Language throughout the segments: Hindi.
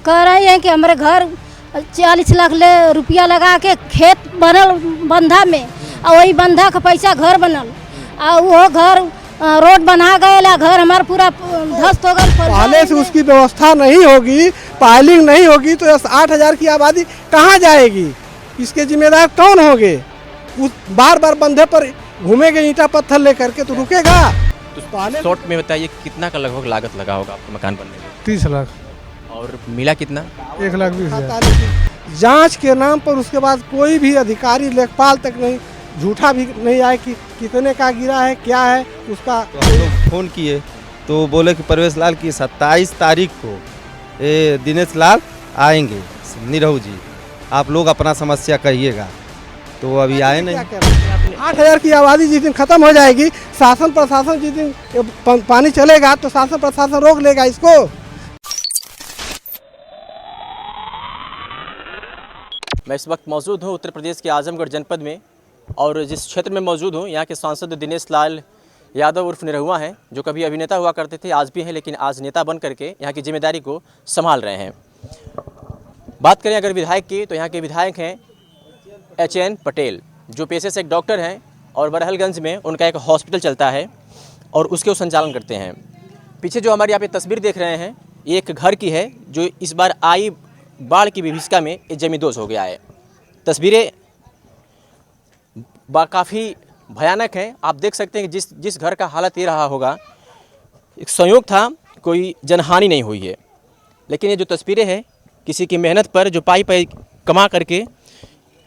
कह रहे हैं कि हमारे घर 40 लाख रुपया लगा के खेत बनल बंधा में, और वही बंधा का पैसा घर बनल, और वो घर रोड बना गए, घर हमारा पूरा ध्वस्त हो गया। पहले से उसकी व्यवस्था नहीं होगी, पाइलिंग नहीं होगी तो 8,000 की आबादी कहाँ जाएगी? इसके जिम्मेदार कौन होंगे? बार बार बंधे पर घूमेंगे ईंटा पत्थर लेकर के तो रुकेगा? तो शॉर्ट में बताइए कितना का लगभग लागत लगा होगा आपको मकान बनने में? 30 लाख। और मिला कितना? 1,20,000। जांच के नाम पर उसके बाद कोई भी अधिकारी लेखपाल तक नहीं, झूठा भी नहीं आया कि कितने का गिरा है, क्या है उसका। तो हम लोग फ़ोन किए तो बोले कि परवेश लाल की 27 तारीख को दिनेश लाल आएंगे, निरहू जी, आप लोग अपना समस्या कहिएगा। तो अभी आए नहीं। 8,000 की आबादी जिस दिन खत्म हो जाएगी, शासन प्रशासन जिस दिन पानी चलेगा तो शासन प्रशासन रोक लेगा इसको। मैं इस वक्त मौजूद हूँ उत्तर प्रदेश के आजमगढ़ जनपद में, और जिस क्षेत्र में मौजूद हूँ यहाँ के सांसद दिनेश लाल यादव उर्फ निरहुआ हैं, जो कभी अभिनेता हुआ करते थे, आज भी हैं, लेकिन आज नेता बन करके यहाँ की जिम्मेदारी को संभाल रहे हैं। बात करें अगर विधायक की, तो यहाँ के विधायक हैं HN पटेल, जो पेशे से एक डॉक्टर हैं और बरहलगंज में उनका एक हॉस्पिटल चलता है और उसके वो संचालन करते हैं। पीछे जो हमारे यहाँ पे तस्वीर देख रहे हैं, ये एक घर की है जो इस बार आई बाढ़ की विभीषिका में जमींदोज हो गया है। तस्वीरें काफ़ी भयानक हैं। आप देख सकते हैं कि जिस घर का हालत ये रहा होगा, एक संयोग था, कोई जनहानि नहीं हुई है, लेकिन ये जो तस्वीरें हैं किसी की मेहनत पर, जो पाई कमा करके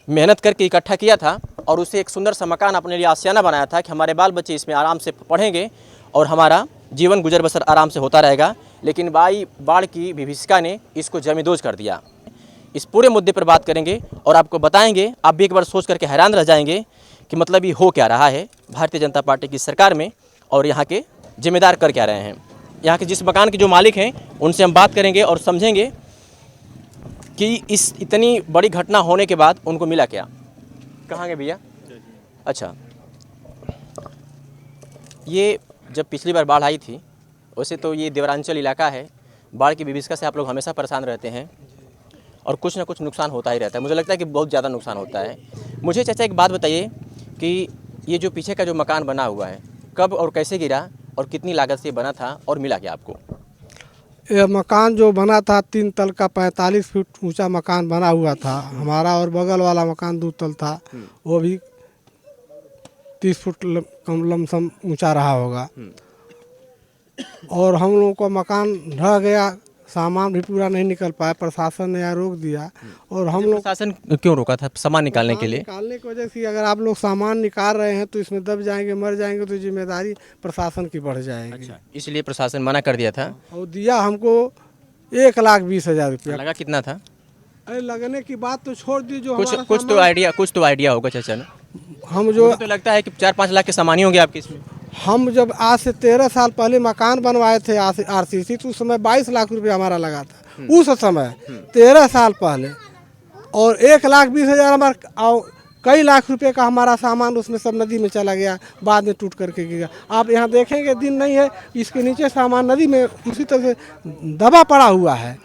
मेहनत करके इकट्ठा किया था और उसे एक सुंदर सा मकान अपने लिए आशियाना बनाया था कि हमारे बाल बच्चे इसमें आराम से पढ़ेंगे और हमारा जीवन गुजर बसर आराम से होता रहेगा। लेकिन बाढ़ की विभीषिका ने इसको जमींदोज कर दिया। इस पूरे मुद्दे पर बात करेंगे और आपको बताएंगे, आप भी एक बार सोच करके हैरान रह जाएंगे कि मतलब ये हो क्या रहा है भारतीय जनता पार्टी की सरकार में, और यहाँ के जिम्मेदार कर क्या रहे हैं। यहाँ के जिस मकान के जो मालिक हैं उनसे हम बात करेंगे और समझेंगे कि इस इतनी बड़ी घटना होने के बाद उनको मिला क्या। कहाँ गए भैया? अच्छा, ये जब पिछली बार बाढ़ आई थी, वैसे तो ये देवरांचल इलाका है, बाढ़ की विभीषिका से आप लोग हमेशा परेशान रहते हैं और कुछ ना कुछ नुकसान होता ही रहता है। मुझे लगता है कि बहुत ज़्यादा नुकसान होता है। मुझे चाचा एक बात बताइए कि ये जो पीछे का जो मकान बना हुआ है, कब और कैसे गिरा और कितनी लागत से बना था और मिला क्या आपको? यह मकान जो बना था 3 तल का 45 फीट ऊंचा मकान बना हुआ था हमारा, और बगल वाला मकान 2 तल था, वो भी 30 फुट कम लमसम ऊंचा रहा होगा। और हम लोगों को मकान ढह गया, सामान भी पूरा नहीं निकल पाया, प्रशासन ने यहाँ रोक दिया। और हम लोग, प्रशासन क्यों रोका था सामान निकालने के लिए? निकालने की वजह से अगर आप लोग सामान निकाल रहे हैं तो इसमें दब जाएंगे, मर जाएंगे, तो जिम्मेदारी प्रशासन की बढ़ जाएगी। अच्छा, इसलिए प्रशासन मना कर दिया था। और दिया हमको 1,20,000 रुपया। लगा कितना था? अरे लगने की बात तो छोड़ दी, जो कुछ तो आइडिया होगा चाचा ना? हम जो, मुझे तो लगता है कि 4-5 लाख के सामान ही होंगे आपके इसमें। हम जब आज से 13 साल पहले मकान बनवाए थे RCC, तो उस समय 22 लाख रुपया हमारा लगा था उस समय, 13 साल पहले। और 1,20,000 हमारा, कई लाख रुपए का हमारा सामान उसमें सब नदी में चला गया, बाद में टूट करके गिरा। आप यहाँ देखेंगे दिन नहीं है, इसके नीचे सामान नदी में उसी तरह से दबा पड़ा हुआ है।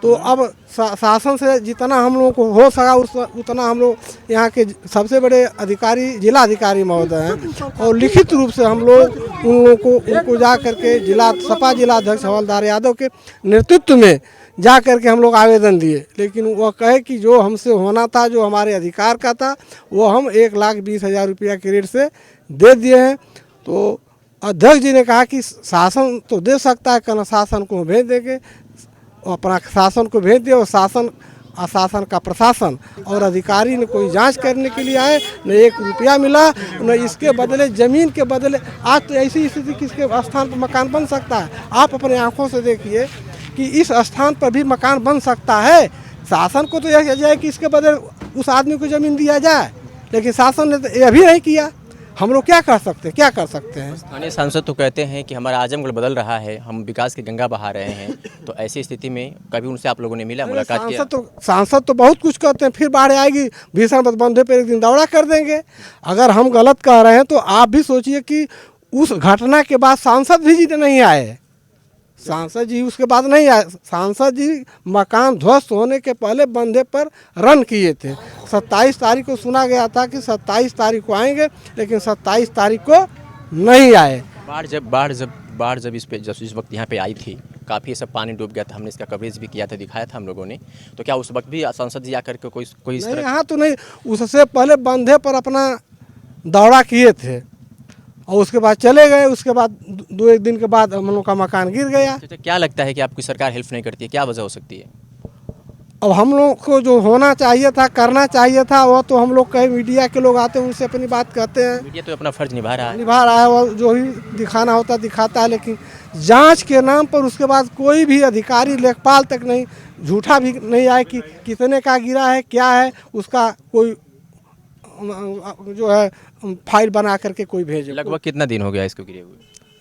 तो अब शासन से जितना हम लोगों को हो सका उतना हम लोग यहाँ के सबसे बड़े अधिकारी जिला अधिकारी महोदय हैं, और लिखित रूप से हम लोग उनको जा करके सपा जिलाध्यक्ष हवलदार यादव के नेतृत्व में जा करके हम लोग आवेदन दिए। लेकिन वह कहे कि जो हमसे होना था, जो हमारे अधिकार का था, वो हम 1,20,000 रुपया के रेट से दे दिए हैं। तो अध्यक्ष जी ने कहा कि शासन तो दे सकता है, कहना शासन को भेज देंगे, अपना शासन को भेज दिया। और शासन का प्रशासन और अधिकारी ने कोई जांच करने के लिए आए, न 1 रुपया मिला, न इसके बदले ज़मीन के बदले। आज तो ऐसी स्थिति किसके स्थान पर मकान बन सकता है? आप अपने आंखों से देखिए कि इस स्थान पर भी मकान बन सकता है। शासन को तो यह किया जाए कि इसके बदले उस आदमी को ज़मीन दिया जाए, लेकिन शासन ने तो यह भी नहीं किया। हम लोग क्या कर सकते हैं? स्थानीय सांसद तो कहते हैं कि हमारा आजमगढ़ बदल रहा है, हम विकास की गंगा बहा रहे हैं। तो ऐसी स्थिति में कभी उनसे आप लोगों ने मिला, मुलाकात किया? सांसद तो बहुत कुछ कहते हैं, फिर बाढ़ आएगी, भीषण बंधे पर एक दिन दौड़ा कर देंगे। अगर हम गलत कह रहे हैं तो आप भी सोचिए कि उस घटना के बाद सांसद भी नहीं आए, सांसद जी उसके बाद नहीं आए। सांसद जी मकान ध्वस्त होने के पहले बंधे पर रन किए थे। 27 तारीख को सुना गया था कि 27 तारीख को आएंगे, लेकिन 27 तारीख को नहीं आए। बाढ़ जब इस वक्त यहाँ पे आई थी, काफ़ी सब पानी डूब गया था। हमने इसका कवरेज भी किया था, दिखाया था हम लोगों ने। तो क्या उस वक्त भी सांसद जी आकर के कोई इस नहीं, तरह यहाँ तो नहीं, उससे पहले बंधे पर अपना दौरा किए थे और उसके बाद चले गए। उसके बाद 2-1 दिन के बाद हम लोग का मकान गिर गया। अच्छा, क्या लगता है कि आपकी सरकार हेल्प नहीं करती है? क्या वजह हो सकती है? अब हम लोग को जो होना चाहिए था, करना चाहिए था, वो तो हम लोग कहीं मीडिया के लोग आते हैं, उनसे अपनी बात कहते हैं, मीडिया तो अपना फर्ज निभा रहा है। निभा रहा है, वो जो ही दिखाना होता दिखाता है। लेकिन जांच के नाम पर उसके बाद कोई भी अधिकारी, लेखपाल तक नहीं, झूठा भी नहीं आए कि कितने का गिरा है, क्या है, उसका कोई जो है फाइल बना करके कोई भेजे। लगभग कितना दिन हो गया इसको गिरे हुए?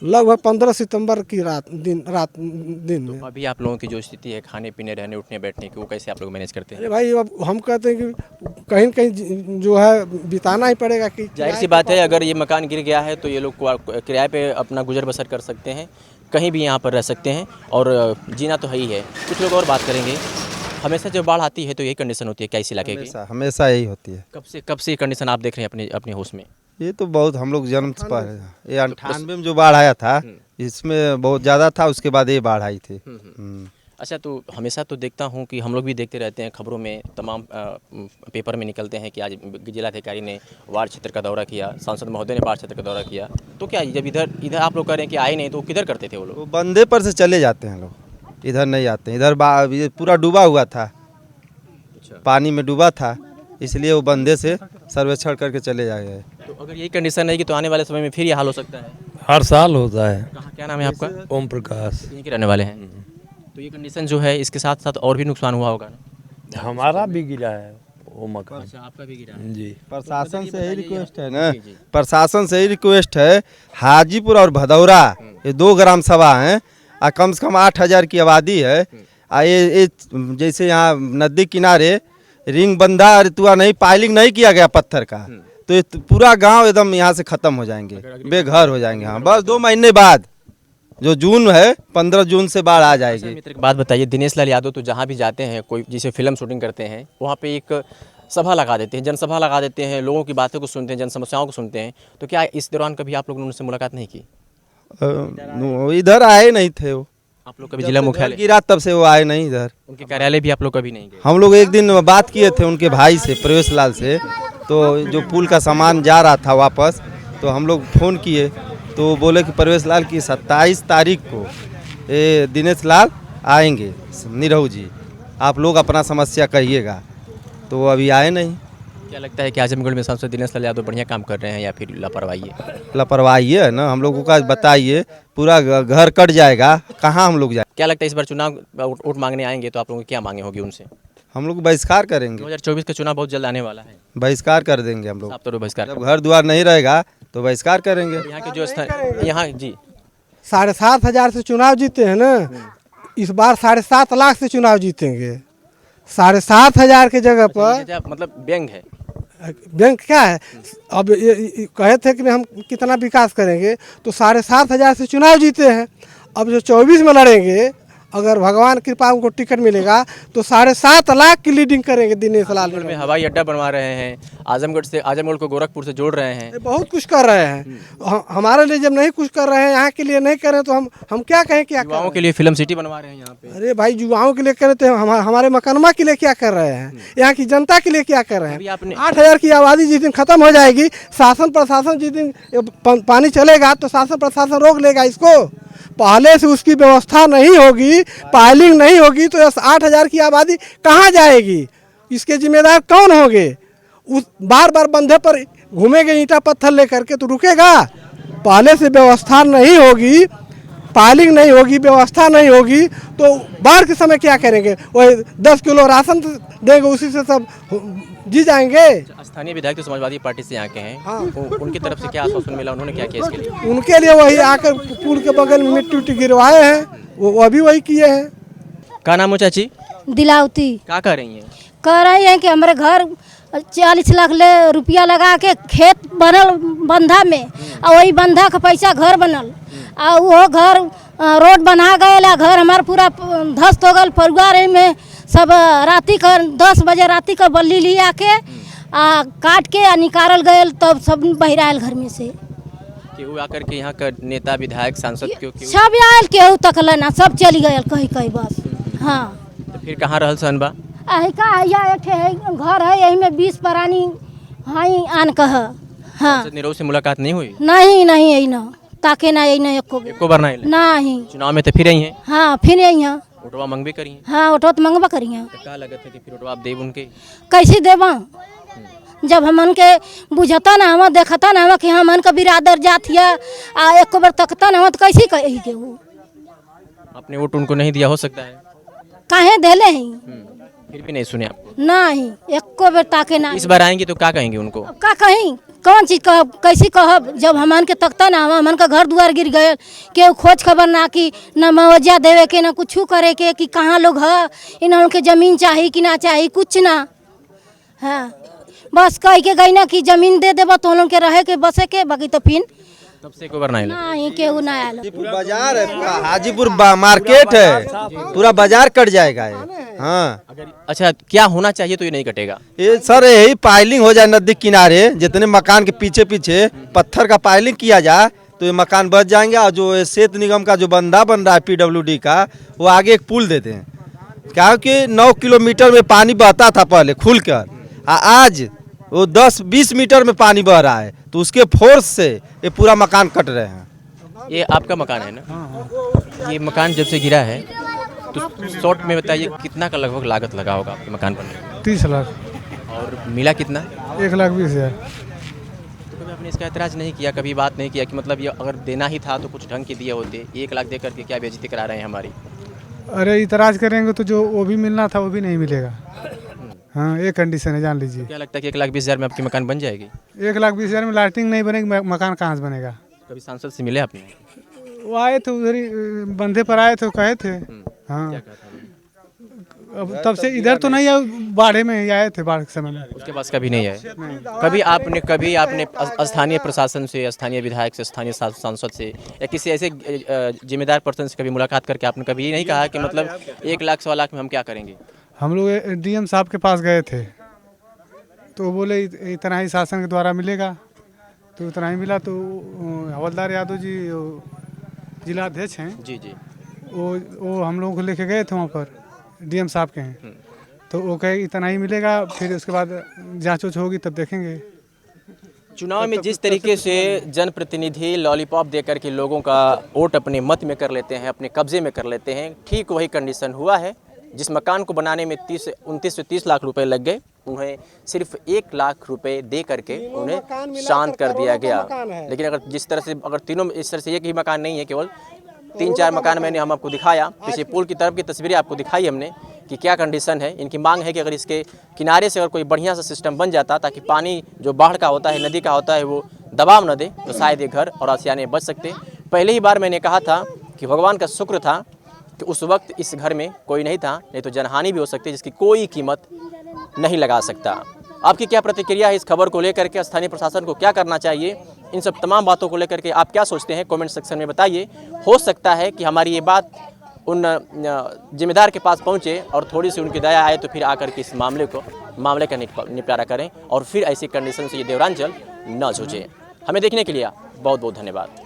लगभग 15 सितंबर की दिन में। तो अभी आप लोगों की जो स्थिति है, खाने पीने, रहने, उठने, बैठने की, वो कैसे आप लोग मैनेज करते हैं? अरे भाई, अब हम कहते हैं कि कहीं न कहीं जो है बिताना ही पड़ेगा। कि जाहिर सी बात है, अगर ये मकान गिर गया है तो ये लोग किराए पे अपना गुजर बसर कर सकते हैं, कहीं भी यहाँ पर रह सकते हैं और जीना तो है ही है। कुछ लोग और बात करेंगे। हमेशा जब बाढ़ आती है तो यही कंडीशन होती है क्या इस इलाके की? हमेशा यही होती है। कब से ये कंडीशन आप देख रहे हैं अपने होश में? ये तो बहुत हम लोग जन्म से पढ़े हैं। ये 98 में जो बाढ़ आया था, इसमें बहुत ज़्यादा था, उसके बाद ये बाढ़ आई थी। अच्छा, तो हमेशा तो देखता हूँ कि हम लोग भी देखते रहते हैं, खबरों में तमाम पेपर में निकलते हैं कि आज जिलाधिकारी ने वार्ड क्षेत्र का दौरा किया, सांसद महोदय ने वार्ड क्षेत्र का दौरा किया। तो क्या जब इधर आप लोग कह रहे हैं कि आए नहीं, तो किधर करते थे वो लोग? वो बंदे पर से चले जाते हैं लोग, इधर नहीं आते हैं। इधर ये पूरा डूबा हुआ था, पानी में डूबा था, इसलिए वो बंदे से सर्वेक्षण करके चले जाए। तो अगर यही कंडीशन रहेगी तो आने वाले समय में फिर ये हाल हो सकता है? हर साल होता है। कहाँ, क्या नाम है आपका? ओम प्रकाश। यहीं के रहने वाले हैं। तो ये कंडीशन जो है, इसके साथ साथ और भी नुकसान हुआ होगा ना? हमारा भी गिरा है वो मकान। अच्छा, आपका भी गिरा है। जी। प्रशासन से यही रिक्वेस्ट है ना, प्रशासन से यही रिक्वेस्ट है, हाजीपुर और भदौरा ये 2 ग्राम सभा हैं, और कम से कम 8000 की आबादी है। ये जैसे यहाँ नदी किनारे रिंग बंधा रितुआ नहीं, पाइलिंग नहीं किया गया पत्थर का, तो ये पूरा गांव एकदम यहाँ से खत्म हो जाएंगे, बेघर हो जाएंगे। हाँ, बस 2 महीने बाद, जो जून है, 15 जून से बाढ़ आ जाएगी। मित्र, एक बात बताइए, दिनेश लाल यादव तो जहाँ भी जाते हैं, कोई जैसे फिल्म शूटिंग करते हैं, वहाँ पे एक सभा लगा देते हैं, जनसभा लगा देते हैं, लोगों की बातों को सुनते हैं, जन समस्याओं को सुनते हैं। तो क्या इस दौरान कभी आप लोगों ने उनसे मुलाकात नहीं की? इधर आए नहीं थे वो। आप लोग कभी जिला मुख्यालय गिरा तब से वो आए नहीं इधर। उनके कार्यालय भी आप लोग कभी नहीं गए? हम लोग एक दिन बात किए थे उनके भाई से, प्रवेश लाल से, तो जो पुल का सामान जा रहा था वापस, तो हम लोग फ़ोन किए तो बोले कि प्रवेश लाल की 27 तारीख को ये दिनेश लाल आएंगे, निरहू जी, आप लोग अपना समस्या कहिएगा। तो वो अभी आए नहीं। क्या लगता है कि आजमगढ़ में सांसद दिनेश लाल यादव बढ़िया काम कर रहे हैं या फिर लापरवाही है? लापरवाही है ना, हम लोगों का बताइए, पूरा घर कट जाएगा, कहाँ हम लोग जाए। क्या लगता है इस बार चुनाव वोट मांगने आएंगे तो आप लोगों की क्या मांगे होगी उनसे? हम लोग बहिष्कार करेंगे। 2024 का चुनाव बहुत जल्द आने वाला है, बहिष्कार कर देंगे हम लोग। आप तो बहिष्कार जब घर द्वार नहीं रहेगा तो बहिष्कार करेंगे। यहाँ के जो स्थान, यहाँ जी 7,500 से चुनाव जीते हैं ना, इस बार 7.5 लाख से चुनाव जीतेंगे। 7,500 के जगह पर मतलब व्यंग है। बैंक क्या है? अब ये कहे थे कि हम कितना विकास करेंगे, तो 7,500 से चुनाव जीते हैं। अब जो 24 में लड़ेंगे, अगर भगवान कृपा उनको टिकट मिलेगा, तो 7.5 लाख की लीडिंग करेंगे दिनेश लाल। में हवाई अड्डा बनवा रहे हैं, आजमगढ़ को गोरखपुर से जोड़ रहे हैं, बहुत कुछ कर रहे हैं। हमारे लिए जब नहीं कुछ कर रहे हैं, यहाँ के लिए नहीं करें, तो हम क्या कहें? क्या युवाओं के लिए फिल्म सिटी बनवा रहे हैं यहाँ पे। अरे भाई, युवाओं के लिए करें तो हमारे मकानमा के लिए क्या कर रहे हैं? यहाँ की जनता के लिए क्या कर रहे हैं? 8,000 की आबादी जिस दिन खत्म हो जाएगी, शासन प्रशासन जिस दिन पानी चलेगा तो शासन प्रशासन रोक लेगा इसको। पहले से उसकी व्यवस्था नहीं होगी, पाइलिंग नहीं होगी, तो 8,000 की आबादी कहाँ जाएगी? इसके जिम्मेदार कौन होंगे? उस बार बार बंधे पर घूमेंगे ईंटा पत्थर लेकर के, तो रुकेगा? पहले से व्यवस्था नहीं होगी, पाइलिंग नहीं होगी, व्यवस्था नहीं होगी, तो बाढ़ के समय क्या करेंगे? वही 10 किलो राशन देंगे, उसी से सब जी जाएंगे। स्थानीय विधायक तो समाजवादी पार्टी से यहाँ के हैं। हाँ। उनकी तरफ से क्या आश्वासन मिला? उन्होंने क्या किया इसके लिए? उनके लिए वही आकर पुल के बगल में मिट्टी उट्टी गिरवाए हैं, वो अभी वही किए हैं। क्या नाम हो चाची? दिलावती। क्या कह रही हैं? कह रही हैं कि हमारे घर 40 लाख रुपया लगा के खेत बनल बंधा में, और वही बंधा का पैसा घर बनल, और वो घर रोड बना गए, घर हमार पूरा ध्वस्त हो गल। परिवार में सब राती का 10 बजे राती का बल्ली लिया के काट के निकाल गए, तब सब बहिरायल घर में से। केहू आकर के यहाँ का नेता विधायक सांसद क्यों सब आयल, केहू तकल ना, सब चली गए कहीं कहीं बस। हाँ तो फिर कहाँ रहल सन बा? अही का घर है, यही में 20 प्राणी हाई आन कह। हाँ निरहू से मुलाकात नहीं हुई? नहीं नहीं, यही ना ताके ना, यही ना एको बार नहीं? नहीं। चुनाव में तो फिर आई हैं? हाँ फिर यही है। वोटवा मंगबे करी हैं? हाँ वोटवा तो मंगवा करी हैं। तो क्या लगत है कि फिर वोटवा आप देब उनके? कैसे देबा जब हमन के बुझता ना, हम देखता ना हम कि हमन का बिरादर जात है, एको बार तकता ना तो कैसे कही के वो आपने वोट उनको नहीं दिया हो सकता है? काहे देले हैं? फिर भी नहीं सुने आपको? नहीं एको बार ताके ना। इस बार आएंगे तो क्या कहेंगे उनको? का कहीं कौन चीज कहब, कैसे कहब जब हमन के तकता ना, हमन का घर दुआर गिर गए, के खोज खबर ना कि न मुआवजा देवे के, न कुछ करे के कि कहाँ लोग है, इन लोग के जमीन चाहिए कि ना चाहिए, कुछ ना। हाँ बस कह के गई ना कि जमीन दे देबा तो लोग के रहे के बसे के, बाकी तो फिर तब से कोई बार नहीं लगा? नहीं केहू ना आयल। हाजीपुर बाजार है, पूरा हाजीपुर मार्केट है, पूरा बाजार कट जाएगा ये। हाँ अच्छा क्या होना चाहिए तो ये नहीं कटेगा? ये सर यही पाइलिंग हो जाए नदी किनारे, जितने मकान के पीछे पीछे पत्थर का पाइलिंग किया जाए तो ये मकान बच जाएंगे। और जो सेतु निगम का जो बंधा बन रहा है PWD का, वो आगे एक पुल देते हैं, क्योंकि 9 किलोमीटर में पानी बहता था पहले खुलकर, आज वो 10-20 मीटर में पानी बह रहा है, तो उसके फोर्स से ये पूरा मकान कट रहे हैं। ये आपका मकान है ना? ये मकान जब से गिरा है तो शॉर्ट में बताइए कितना का लगभग लागत लगा होगा आपके मकान बनने में? 30 लाख। और मिला कितना? 1,20,000। तो कभी आपने इसका एतराज़ नहीं किया, कभी बात नहीं किया कि मतलब ये अगर देना ही था तो कुछ ढंग के दिए होते? 1 लाख दे करके क्या बेइज्जती करा रहे हैं हमारी? अरे इतराज करेंगे तो जो वो भी मिलना था वो भी नहीं मिलेगा। हाँ ये कंडीशन है, जान लीजिए। क्या लगता है कि 1,20,000 में आपकी मकान बन जाएगी? 1,20,000 में लाइटिंग नहीं बनेगी, मकान कहाँ से बनेगा? कभी सांसद से मिले आपने? वो आए थे उधर ही, बंधे पर आए थे, कहे थे। हाँ क्या कहा था उन्होंने? अब तब से इधर तो नहीं आए, बाढ़े में ही आए थे, बाढ़ के समय में। उसके पास कभी नहीं आए? कभी आपने स्थानीय प्रशासन से, स्थानीय विधायक से, स्थानीय सांसद से या किसी ऐसे जिम्मेदार पर्सन से कभी मुलाकात करके आपने कभी ये नहीं कहा कि मतलब 1 लाख 1.25 लाख में हम क्या करेंगे? हम लोग DM साहब के पास गए थे तो बोले इतना ही शासन के द्वारा मिलेगा, तो इतना ही मिला। तो हवलदार यादव जी जिला अध्यक्ष हैं जी जी, वो हम लोगों को लेके गए थे वहाँ पर, DM साहब के हैं, तो वो कहे इतना ही मिलेगा, फिर उसके बाद जांच उच होगी तब देखेंगे। चुनाव में जिस तरीके से जनप्रतिनिधि लॉलीपॉप देकर के लोगों का वोट अपने मत में कर लेते हैं, अपने कब्जे में कर लेते हैं, ठीक वही कंडीशन हुआ है। जिस मकान को बनाने में 29 से 30 लाख रुपए लग गए, उन्हें सिर्फ 1 लाख रुपए दे करके उन्हें शांत कर दिया गया। लेकिन अगर जिस तरह से अगर तीनों इस तरह से एक ही मकान नहीं है, केवल 3-4 मकान मैंने हम आपको दिखाया, पीछे पुल की तरफ की तस्वीरें आपको दिखाई हमने कि क्या कंडीशन है। इनकी मांग है कि अगर इसके किनारे से अगर कोई बढ़िया सा सिस्टम बन जाता ताकि पानी जो बाढ़ का होता है, नदी का होता है, वो दबाव न दे, तो शायद ये घर और आशियाने बच सकते। पहले ही बार मैंने कहा था कि भगवान का शुक्र था कि उस वक्त इस घर में कोई नहीं था, नहीं तो जनहानि भी हो सकती है जिसकी कोई कीमत नहीं लगा सकता। आपकी क्या प्रतिक्रिया है इस खबर को लेकर के? स्थानीय प्रशासन को क्या करना चाहिए? इन सब तमाम बातों को लेकर के आप क्या सोचते हैं, कमेंट सेक्शन में बताइए। हो सकता है कि हमारी ये बात उन जिम्मेदार के पास पहुंचे और थोड़ी सी उनकी दया आए तो फिर आकर के इस मामले का निपटारा करें और फिर ऐसी कंडीशन से ये देवरांचल न जूझे। हमें देखने के लिए बहुत बहुत धन्यवाद।